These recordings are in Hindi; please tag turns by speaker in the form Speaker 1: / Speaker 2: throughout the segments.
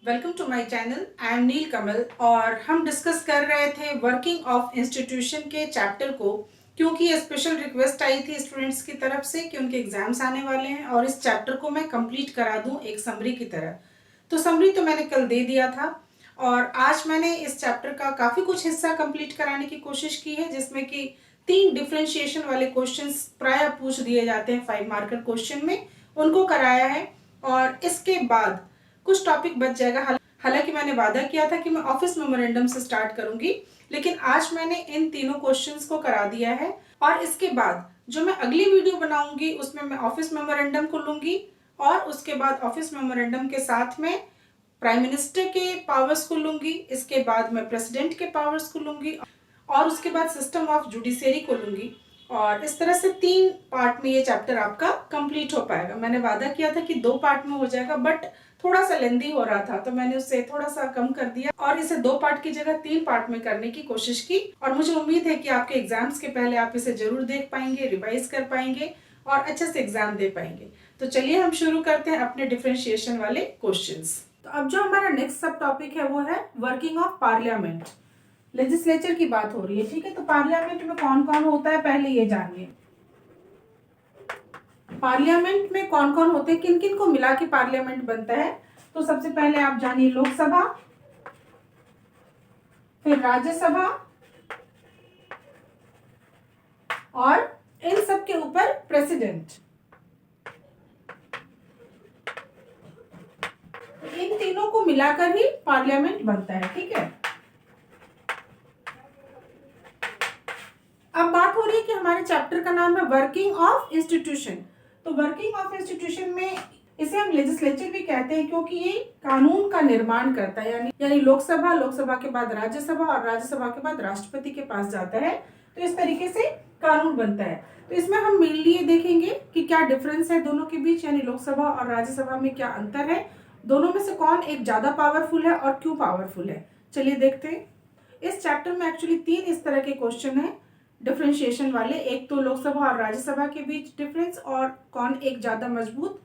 Speaker 1: Welcome to my channel. I am Neel Kamal और हम डिस्कस कर रहे थे वर्किंग ऑफ इंस्टीट्यूशन के चैप्टर को, क्योंकि ये स्पेशल रिक्वेस्ट आई थी स्टूडेंट्स की तरफ से कि उनके एग्जाम्स आने वाले हैं और इस चैप्टर को मैं कंप्लीट करा दूं एक समरी की तरह। तो समरी तो मैंने कल दे दिया था और आज मैंने इस चैप्टर का काफ़ी कुछ हिस्सा कंप्लीट कराने की कोशिश की है, जिसमें कि 3 डिफ्रेंशिएशन वाले क्वेश्चंस प्राय पूछ दिए जाते हैं 5 मार्कर क्वेश्चन में, उनको कराया है। और इसके बाद कुछ टॉपिक बच जाएगा। हालांकि मैंने वादा किया था कि मैं ऑफिस मेमोरेंडम से स्टार्ट करूंगी, लेकिन आज मैंने इन तीनों क्वेश्चंस को करा दिया है। और इसके बाद जो मैं अगली वीडियो बनाऊंगी उसमें मैं ऑफिस मेमोरेंडम को लूंगी और उसके बाद ऑफिस मेमोरेंडम के साथ में प्राइम मिनिस्टर के पावर्स को लूंगी, इसके बाद मैं प्रेसिडेंट के पावर्स को लूंगी और उसके बाद सिस्टम ऑफ जुडिशरी को लूंगी। और इस तरह से 3 पार्ट में ये चैप्टर आपका कंप्लीट हो पाएगा। मैंने वादा किया था कि 2 पार्ट में हो जाएगा, बट थोड़ा सा लेंदी हो रहा था तो मैंने उससे थोड़ा सा कम कर दिया और इसे 2 पार्ट की जगह 3 पार्ट में करने की कोशिश की। और मुझे उम्मीद है कि आपके एग्जाम्स के पहले आप इसे जरूर देख पाएंगे, रिवाइज कर पाएंगे और अच्छे से एग्जाम दे पाएंगे। तो चलिए हम शुरू करते हैं अपने डिफरेंशिएशन वाले क्वेश्चंस। तो अब जो हमारा नेक्स्ट सब टॉपिक है वो है वर्किंग ऑफ पार्लियामेंट। लेजिस्लेचर की बात हो रही है, ठीक है। तो पार्लियामेंट में कौन कौन होता है पहले ये जानिए। पार्लियामेंट में कौन कौन होते हैं, किन किन को मिला के पार्लियामेंट बनता है। तो सबसे पहले आप जानिए लोकसभा, फिर राज्यसभा और इन सब के ऊपर प्रेसिडेंट। इन तीनों को मिलाकर ही पार्लियामेंट बनता है, ठीक है। अब बात हो रही है कि हमारे चैप्टर का नाम है वर्किंग ऑफ इंस्टीट्यूशन। तो वर्किंग ऑफ इंस्टीट्यूशन में इसे हम लेजिस्लेचर भी कहते हैं, क्योंकि ये कानून का निर्माण करता है। यानी लोकसभा, लोकसभा के बाद राज्यसभा और राज्यसभा के बाद राष्ट्रपति के पास जाता है। तो इस तरीके से कानून बनता है। तो इसमें हम मेनली ये देखेंगे कि क्या डिफरेंस है दोनों के बीच, यानी लोकसभा और राज्यसभा में क्या अंतर है, दोनों में से कौन एक ज्यादा पावरफुल है और क्यों पावरफुल है। चलिए देखते हैं। इस चैप्टर में एक्चुअली 3 इस तरह के क्वेश्चन है डिफरेंशिएशन वाले। एक तो लोकसभा और राज्यसभा के बीच डिफरेंस और कौन एक ज्यादा मजबूत,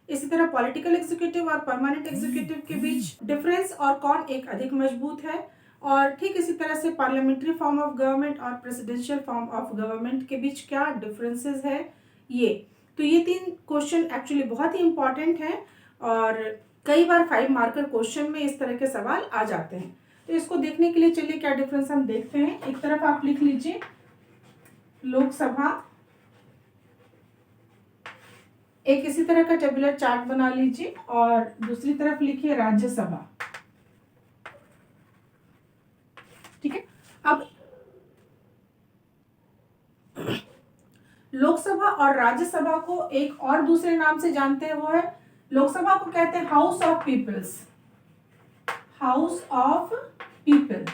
Speaker 1: इसी तरह पॉलिटिकल एग्जीक्यूटिव और परमानेंट एग्जीक्यूटिव के बीच डिफरेंस और कौन एक अधिक मजबूत है, और ठीक इसी तरह से पार्लियामेंट्री फॉर्म ऑफ गवर्नमेंट और प्रेसिडेंशियल फॉर्म ऑफ गवर्नमेंट के बीच क्या डिफरेंसेस है ये। तो ये 3 क्वेश्चन एक्चुअली बहुत ही इंपॉर्टेंट है और कई बार 5 मार्कर क्वेश्चन में इस तरह के सवाल आ जाते हैं। तो इसको देखने के लिए चलिए क्या डिफरेंस हम देखते हैं। एक तरफ आप लिख लीजिए लोकसभा, एक इसी तरह का टेबुलर चार्ट बना लीजिए और दूसरी तरफ लिखिए राज्यसभा, ठीक है। अब लोकसभा और राज्यसभा को एक और दूसरे नाम से जानते हैं, वो है लोकसभा को कहते हैं House of Peoples, House of People,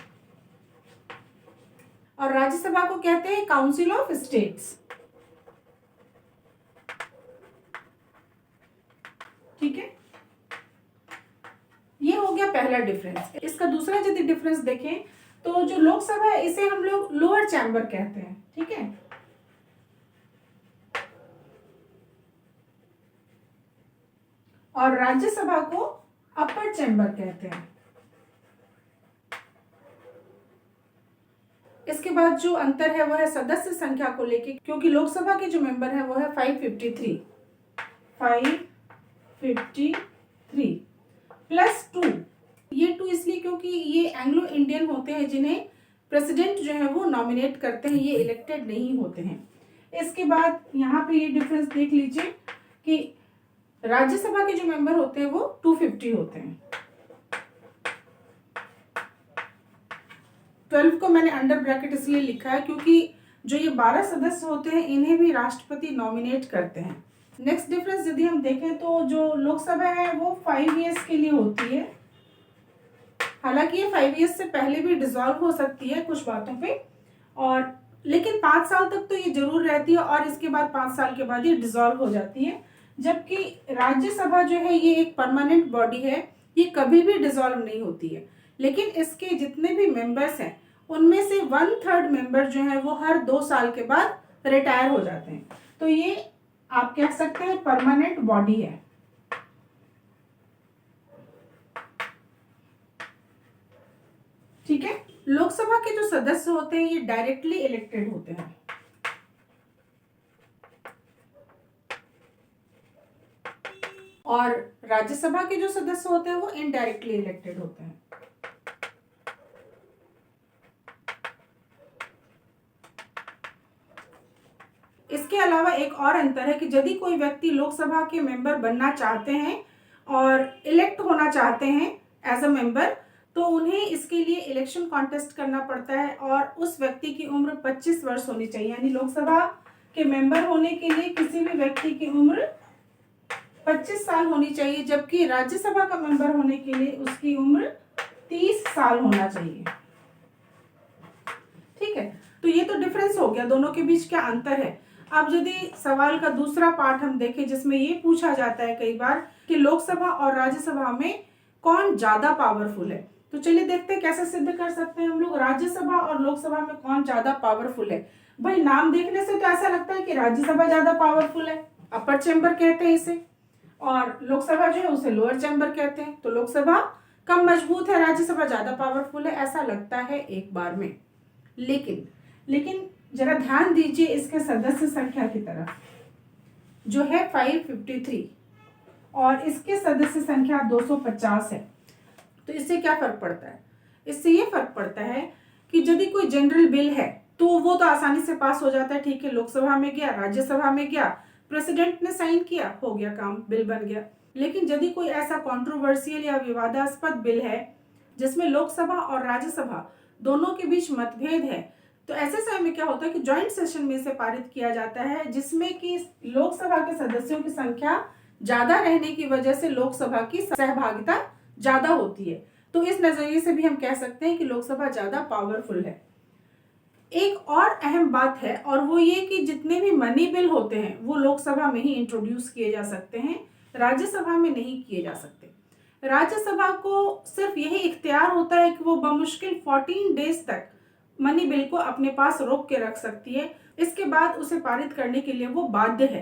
Speaker 1: और राज्यसभा को कहते हैं काउंसिल ऑफ स्टेट्स, ठीक है। ये हो गया पहला डिफरेंस। इसका दूसरा यदि डिफरेंस देखें तो जो लोकसभा है इसे हम लोग लोअर चैम्बर कहते हैं, ठीक है। और राज्यसभा को अपर चैम्बर कहते हैं। इसके बाद जो अंतर है वो है सदस्य संख्या को लेके, क्योंकि लोकसभा के जो मेंबर है वो है 553 प्लस 2। ये 2 इसलिए क्योंकि ये एंग्लो इंडियन होते हैं जिन्हें प्रेसिडेंट जो है वो नॉमिनेट करते हैं, ये इलेक्टेड नहीं होते हैं। इसके बाद यहाँ पे ये डिफरेंस देख लीजिए कि राज्यसभा के जो मेंबर होते हैं वो 250 होते हैं। 12 को मैंने अंडर ब्रैकेट इसलिए लिखा है क्योंकि जो ये 12 सदस्य होते हैं इन्हें भी राष्ट्रपति नॉमिनेट करते हैं। नेक्स्ट डिफरेंस यदि हम देखें तो जो लोकसभा है वो 5 ईयर्स के लिए होती है। हालांकि ये 5 ईयर्स से पहले भी डिसॉल्व हो सकती है कुछ बातों पे, और लेकिन 5 साल तक तो ये जरूर रहती है और इसके बाद 5 साल के बाद ये डिसॉल्व हो जाती है। जबकि राज्यसभा जो है ये एक परमानेंट बॉडी है, ये कभी भी डिसॉल्व नहीं होती है। लेकिन इसके जितने भी मेंबर्स हैं उनमें से 1/3 मेंबर जो है वो हर 2 साल के बाद रिटायर हो जाते हैं। तो ये आप कह सकते हैं परमानेंट बॉडी है। ठीक है। लोकसभा के जो सदस्य होते हैं ये डायरेक्टली इलेक्टेड होते हैं, और राज्यसभा के जो सदस्य होते हैं वो इनडायरेक्टली इलेक्टेड होते हैं। इसके अलावा एक और अंतर है कि यदि कोई व्यक्ति लोकसभा के मेंबर बनना चाहते हैं और इलेक्ट होना चाहते हैं एज अ मेंबर, तो उन्हें इसके लिए इलेक्शन कॉन्टेस्ट करना पड़ता है और उस व्यक्ति की उम्र 25 वर्ष होनी चाहिए। यानी लोकसभा के मेंबर होने के लिए किसी भी व्यक्ति की उम्र 25 साल होनी चाहिए, जबकि राज्यसभा का मेंबर होने के लिए उसकी उम्र 30 साल होना चाहिए। ठीक है, तो ये तो डिफरेंस हो गया, दोनों के बीच क्या अंतर है। अब यदि सवाल का दूसरा पार्ट हम देखें जिसमें ये पूछा जाता है कई बार कि लोकसभा और राज्यसभा में कौन ज्यादा पावरफुल है, तो चलिए देखते हैं कैसे सिद्ध कर सकते हैं हम लोग राज्यसभा और लोकसभा में कौन ज्यादा पावरफुल है। भाई नाम देखने से तो ऐसा लगता है कि राज्यसभा ज्यादा पावरफुल है, अपर चैम्बर कहते हैं इसे, और लोकसभा जो है उसे लोअर चैम्बर कहते हैं। तो लोकसभा कम मजबूत है, राज्यसभा ज्यादा पावरफुल है, ऐसा लगता है एक बार में। लेकिन जरा ध्यान दीजिए इसके सदस्य संख्या की तरफ, जो है 553 और इसके सदस्य संख्या 250 है। तो इससे क्या फर्क पड़ता है? इससे ये फर्क पड़ता है कि यदि कोई जनरल बिल है तो वो तो आसानी से पास हो जाता है, ठीक है, लोकसभा में गया, राज्यसभा में गया, प्रेसिडेंट ने साइन किया, हो गया काम, बिल बन गया। लेकिन यदि कोई ऐसा कंट्रोवर्शियल या विवादास्पद बिल है जिसमें लोकसभा और राज्यसभा दोनों के बीच मतभेद है, तो ऐसे समय में क्या होता है कि ज्वाइंट सेशन में इसे पारित किया जाता है, जिसमें कि लोकसभा के सदस्यों की संख्या ज्यादा रहने की वजह से लोकसभा की सहभागिता ज्यादा होती है। तो इस नजरिए से भी हम कह सकते हैं कि लोकसभा ज्यादा पावरफुल है। एक और अहम बात है और वो ये कि जितने भी मनी बिल होते हैं वो लोकसभा में ही इंट्रोड्यूस किए जा सकते हैं, राज्यसभा में नहीं किए जा सकते। राज्यसभा को सिर्फ यही इख्तियार होता है कि वो बमुश्किल 14 डेज तक मनी बिल को अपने पास रोक के रख सकती है, इसके बाद उसे पारित करने के लिए वो बाध्य है।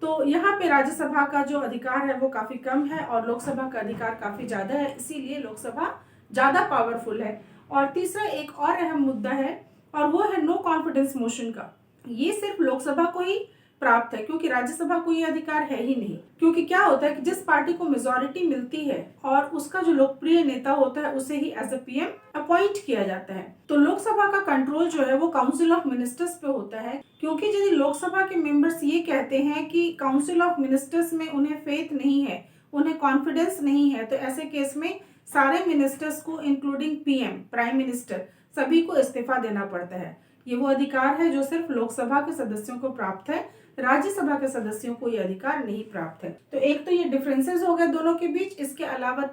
Speaker 1: तो यहाँ पे राज्यसभा का जो अधिकार है वो काफी कम है और लोकसभा का अधिकार काफी ज्यादा है, इसीलिए लोकसभा ज्यादा पावरफुल है। और तीसरा एक और अहम मुद्दा है और वो है नो कॉन्फिडेंस मोशन का। ये सिर्फ लोकसभा को ही प्राप्त है क्योंकि राज्यसभा को ये अधिकार है ही नहीं। क्योंकि क्या होता है कि जिस पार्टी को मेजॉरिटी मिलती है और उसका जो लोकप्रिय नेता होता है उसे ही एज अ पीएम अपॉइंट किया जाता है। तो लोकसभा का कंट्रोल जो है वो काउंसिल ऑफ मिनिस्टर्स पे होता है, क्योंकि यदि लोकसभा के मेंबर्स ये कहते हैं कि काउंसिल ऑफ मिनिस्टर्स में उन्हें फेथ नहीं है, उन्हें कॉन्फिडेंस नहीं है, तो ऐसे केस में सारे मिनिस्टर्स को इंक्लूडिंग पीएम, प्राइम मिनिस्टर, सभी को इस्तीफा देना पड़ता है। ये वो अधिकार है जो सिर्फ लोकसभा के सदस्यों को प्राप्त है, राज्यसभा के सदस्यों को ये अधिकार नहीं प्राप्त है। तो एक तो ये डिफरेंसेस हो गए दोनों के बीच। इसके अलावा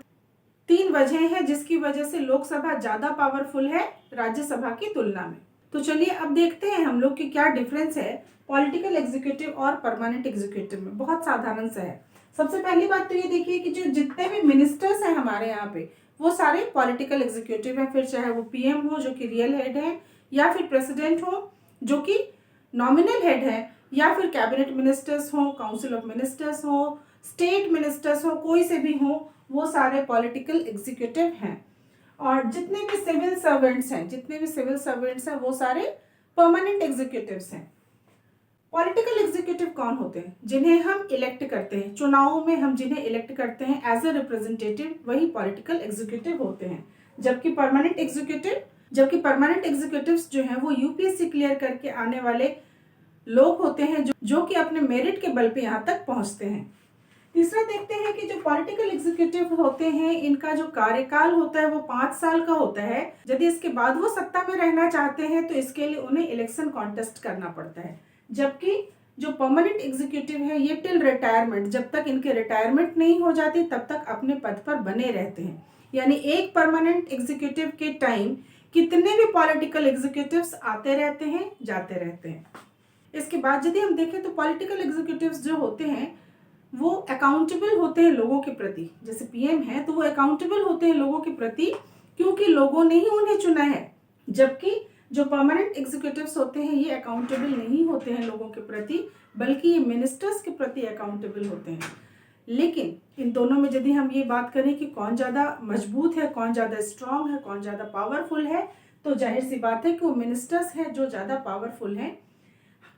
Speaker 1: 3 वजह हैं जिसकी वजह से लोकसभा ज्यादा पावरफुल है राज्यसभा की तुलना में। तो चलिए अब देखते हैं हम लोग कि क्या डिफरेंस है पॉलिटिकल एग्जीक्यूटिव और परमानेंट एग्जीक्यूटिव में। बहुत साधारण सा है। सबसे पहली बात तो ये देखिए कि जो जितने भी मिनिस्टर्स हैं हमारे यहाँ पे वो सारे पॉलिटिकल एग्जीक्यूटिव हैं, फिर चाहे वो पीएम हो जो कि रियल हेड है, या फिर प्रेसिडेंट हो जो कि नॉमिनल हेड है, या फिर कैबिनेट मिनिस्टर्स हो, काउंसिल ऑफ मिनिस्टर्स हो, स्टेट मिनिस्टर्स हो, कोई से भी हो, वो सारे पॉलिटिकल एग्जीक्यूटिव हैं। और जितने भी सिविल सर्वेंट्स हैं वो सारे परमानेंट एग्जीक्यूटिव्स हैं। पॉलिटिकल एग्जीक्यूटिव कौन होते हैं? जिन्हें हम इलेक्ट करते हैं, चुनावों में हम जिन्हें इलेक्ट करते हैं एज ए रिप्रेजेंटेटिव, वही पॉलिटिकल एग्जीक्यूटिव होते हैं। जबकि परमानेंट एग्जीक्यूटिव्स जो हैं वो यूपीएससी क्लियर करके आने वाले लोग होते हैं जो कि अपने मेरिट के बल पे यहाँ तक पहुंचते हैं। तीसरा देखते हैं कि जो पॉलिटिकल एग्जीक्यूटिव होते हैं इनका जो कार्यकाल होता है वो 5 साल का होता है। यदि इसके बाद वो सत्ता में रहना चाहते हैं तो इसके लिए उन्हें इलेक्शन कॉन्टेस्ट करना पड़ता है। जबकि जो परमानेंट एग्जीक्यूटिव है ये टिल रिटायरमेंट, जब तक इनके रिटायरमेंट नहीं हो जाती तब तक अपने पद पर बने रहते हैं। यानी एक परमानेंट एग्जीक्यूटिव के टाइम कितने भी पॉलिटिकल एग्जीक्यूटिव्स आते रहते हैं, जाते रहते हैं। इसके बाद यदि हम देखें तो पॉलिटिकल एग्जीक्यूटिव्स जो होते हैं वो अकाउंटेबल होते हैं लोगों के प्रति। जैसे पीएम है तो वो अकाउंटेबल होते हैं लोगों के प्रति क्योंकि लोगों ने ही उन्हें चुना है। जबकि जो परमानेंट एग्जीक्यूटिव्स होते हैं ये अकाउंटेबल नहीं होते हैं लोगों के प्रति, बल्कि ये मिनिस्टर्स के प्रति अकाउंटेबल होते हैं। लेकिन इन दोनों में यदि हम ये बात करें कि कौन ज़्यादा मजबूत है, कौन ज़्यादा स्ट्रांग है, कौन ज़्यादा पावरफुल है, तो जाहिर सी बात है कि वो मिनिस्टर्स हैं जो ज़्यादा पावरफुल हैं।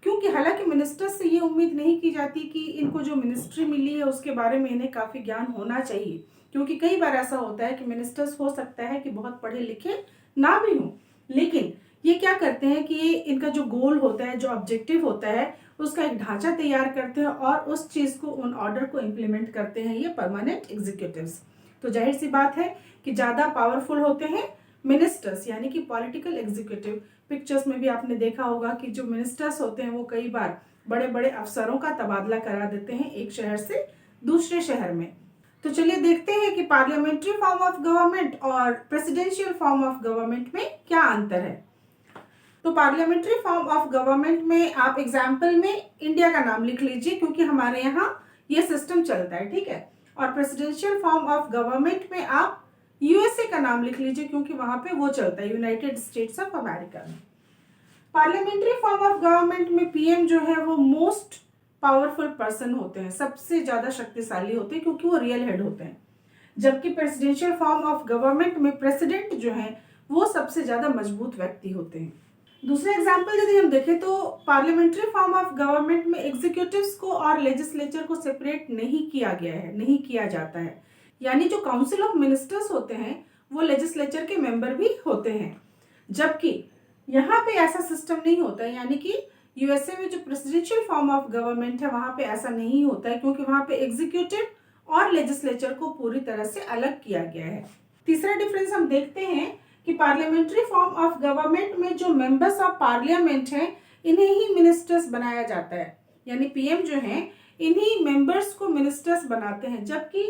Speaker 1: क्योंकि हालांकि मिनिस्टर्स से ये उम्मीद नहीं की जाती कि इनको जो मिनिस्ट्री मिली है उसके बारे में इन्हें काफ़ी ज्ञान होना चाहिए, क्योंकि कई बार ऐसा होता है कि मिनिस्टर्स हो सकता है कि बहुत पढ़े लिखे ना भी हों, लेकिन ये क्या करते हैं कि ये इनका जो गोल होता है, जो ऑब्जेक्टिव होता है, उसका एक ढांचा तैयार करते हैं और उस चीज़ को, उन ऑर्डर को इम्प्लीमेंट करते हैं ये परमानेंट एग्जीक्यूटिव्स। तो जाहिर सी बात है कि ज़्यादा पावरफुल होते हैं मिनिस्टर्स, यानी कि पॉलिटिकल एग्जीक्यूटिव। पिक्चर्स में भी आपने देखा होगा कि जो मिनिस्टर्स होते हैं वो कई बार बड़े बड़े अफसरों का तबादला करा देते हैं एक शहर से दूसरे शहर में। तो चलिए देखते हैं कि पार्लियामेंट्री फॉर्म ऑफ गवर्नमेंट और प्रेसिडेंशियल फॉर्म ऑफ गवर्नमेंट में क्या अंतर है। तो पार्लियामेंट्री फॉर्म ऑफ गवर्नमेंट में आप एग्जाम्पल में इंडिया का नाम लिख लीजिए, क्योंकि हमारे यहाँ ये सिस्टम चलता है, ठीक है। और प्रेसिडेंशियल फॉर्म ऑफ गवर्नमेंट में आप यूएसए का नाम लिख लीजिए, क्योंकि वहां पे वो चलता है, यूनाइटेड स्टेट्स ऑफ अमेरिका में। पार्लियामेंट्री फॉर्म ऑफ गवर्नमेंट में पीएम जो है वो मोस्ट पावरफुल पर्सन होते हैं, सबसे ज्यादा शक्तिशाली होते हैं, क्योंकि वो रियल हेड होते हैं। जबकि प्रेसिडेंशियल फॉर्म ऑफ गवर्नमेंट में प्रेसिडेंट जो है वो सबसे ज्यादा मजबूत व्यक्ति होते हैं। दूसरा एग्जाम्पल यदि हम देखें तो पार्लियामेंट्री फॉर्म ऑफ गवर्नमेंट में एग्जीक्यूटिव्स को और लेजिस्लेचर को सेपरेट नहीं किया गया है, नहीं किया जाता है। यानी जो काउंसिल ऑफ मिनिस्टर्स होते हैं वो लेजिस्लेचर के मेंबर भी होते हैं, जबकि यहाँ पे ऐसा सिस्टम नहीं होता है। यानी कि यूएसए में जो प्रेसिडेंशियल फॉर्म ऑफ गवर्नमेंट है वहां पे ऐसा नहीं होता है, क्योंकि वहां पे एग्जीक्यूटिव और लेजिस्लेचर को पूरी तरह से अलग किया गया है। तीसरा डिफरेंस हम देखते हैं कि पार्लियामेंट्री फॉर्म ऑफ गवर्नमेंट में जो मेंबर्स ऑफ पार्लियामेंट हैं इन्हें ही मिनिस्टर्स बनाया जाता है, यानी पीएम जो हैं इन्हीं मेंबर्स को मिनिस्टर्स बनाते हैं। जबकि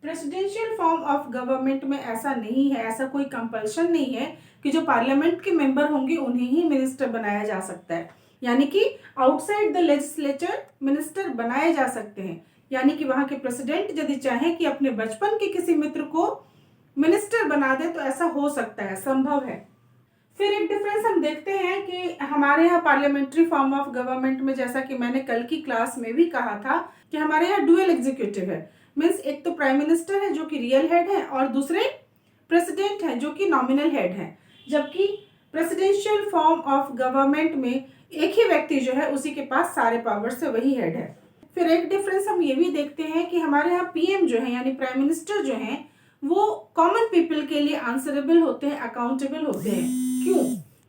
Speaker 1: प्रेसिडेंशियल फॉर्म ऑफ गवर्नमेंट में ऐसा नहीं है, ऐसा कोई कंपल्शन नहीं है कि जो पार्लियामेंट के मेंबर होंगे उन्हें ही मिनिस्टर बनाया जा सकता है। यानी कि आउटसाइड द लेजिस्लेचर मिनिस्टर बनाए जा सकते हैं। यानी कि वहां के प्रेसिडेंट यदि चाहे कि अपने बचपन के किसी मित्र को मिनिस्टर बना दे तो ऐसा हो सकता है, संभव है। फिर एक डिफरेंस हम देखते हैं कि हमारे यहाँ पार्लियामेंट्री फॉर्म ऑफ गवर्नमेंट में, जैसा कि मैंने कल की क्लास में भी कहा था, कि हमारे यहाँ डुअल एग्जीक्यूटिव है। मीन्स एक तो प्राइम मिनिस्टर है जो कि रियल हेड है और दूसरे प्रेसिडेंट है जो कि नॉमिनल हेड है। जबकि प्रेसिडेंशियल फॉर्म ऑफ गवर्नमेंट में एक ही व्यक्ति जो है उसी के पास सारे पावर्स से, वही हेड है। फिर एक डिफरेंस हम ये भी देखते हैं कि हमारे यहाँ पीएम जो है यानी प्राइम मिनिस्टर जो है वो कॉमन पीपल के लिए आंसरेबल होते हैं, अकाउंटेबल होते हैं। क्यों?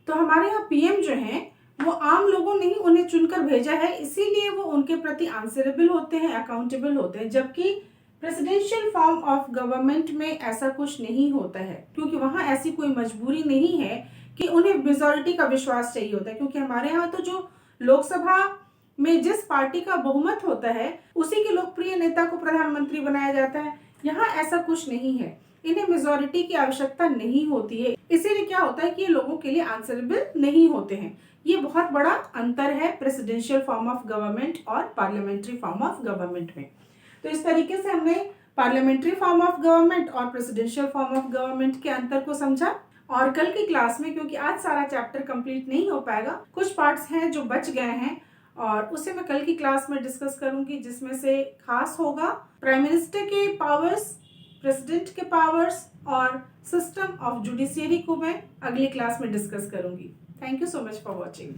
Speaker 1: तो हमारे यहाँ पीएम जो है वो आम लोगों ने ही उन्हें चुनकर भेजा है, इसीलिए वो उनके प्रति आंसरेबल होते हैं, अकाउंटेबल होते हैं। जबकि प्रेसिडेंशियल फॉर्म ऑफ गवर्नमेंट में ऐसा कुछ नहीं होता है, क्योंकि वहां ऐसी कोई मजबूरी नहीं है कि उन्हें मेजॉरिटी का विश्वास चाहिए होता है। क्योंकि हमारे यहाँ तो जो लोकसभा में जिस पार्टी का बहुमत होता है उसी के लोकप्रिय नेता को प्रधानमंत्री बनाया जाता है। यहाँ ऐसा कुछ नहीं है, इन्हें मेजॉरिटी की आवश्यकता नहीं होती है। इसीलिए क्या होता है कि ये लोगों के लिए आंसरेबल नहीं होते हैं। ये बहुत बड़ा अंतर है प्रेसिडेंशियल फॉर्म ऑफ गवर्नमेंट और पार्लियामेंट्री फॉर्म ऑफ गवर्नमेंट में। तो इस तरीके से हमने पार्लियामेंट्री फॉर्म ऑफ गवर्नमेंट और प्रेसिडेंशियल फॉर्म ऑफ गवर्नमेंट के अंतर को समझा। और कल की क्लास में, क्योंकि आज सारा चैप्टर कंप्लीट नहीं हो पाएगा, कुछ पार्ट्स हैं जो बच गए हैं और उसे मैं कल की क्लास में डिस्कस करूंगी, जिसमें से खास होगा प्राइम मिनिस्टर के पावर्स, प्रेसिडेंट के पावर्स और सिस्टम ऑफ जुडिशियरी को मैं अगली क्लास में डिस्कस करूंगी। Thank you so much for watching.